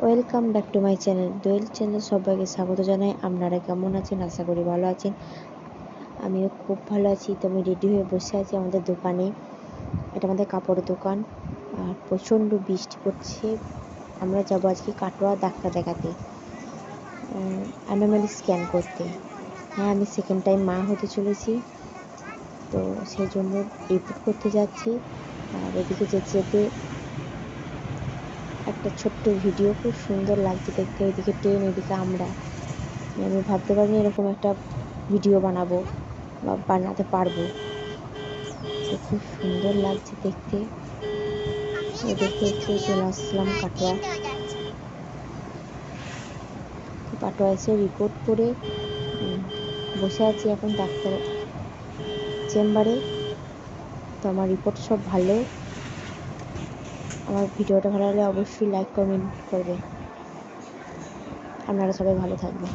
Welcome back to my channel Doel channel. সবাইকে স্বাগত জানাই। আপনারা কেমন আছেন? আশা করি ভালো আছেন। আমিও খুব ভালো আছি। তো আমি রেডি হয়ে বসে আছি আমাদের দোকানে। এটা আমাদের কাপড়ের দোকান আর প্রচণ্ড বৃষ্টি পড়ছে। আমরা যাবো আজকে কাটোয়া ডাক্তার দেখাতে, অ্যানোমালি স্ক্যান করতে। হ্যাঁ, আমি সেকেন্ড টাইম মা হতে চলেছি, তো সেই জন্য রিপোর্ট করতে যাচ্ছি। আর এদিকে যেতে যেতে একটা ছোট্ট ভিডিও, খুব সুন্দর লাগছে দেখতে। ওইদিকে ট্রেন, এদিকে আমরা। আমি ভাবতে পারিনি এরকম একটা ভিডিও বানাবো বা বানাতে পারবো। তো খুব সুন্দর লাগছে দেখতে। এই দেখতে দেখতে চলে আসলাম কাটোয়া। কাটোয়া এসে রিপোর্ট করে বসে আছি এখন ডাক্তার চেম্বারে। তো আমার রিপোর্ট সব ভালো। আমার ভিডিওটা ভালো লাগলে অবশ্যই লাইক কমেন্ট করবে। আপনারা সবাই ভালো থাকবেন।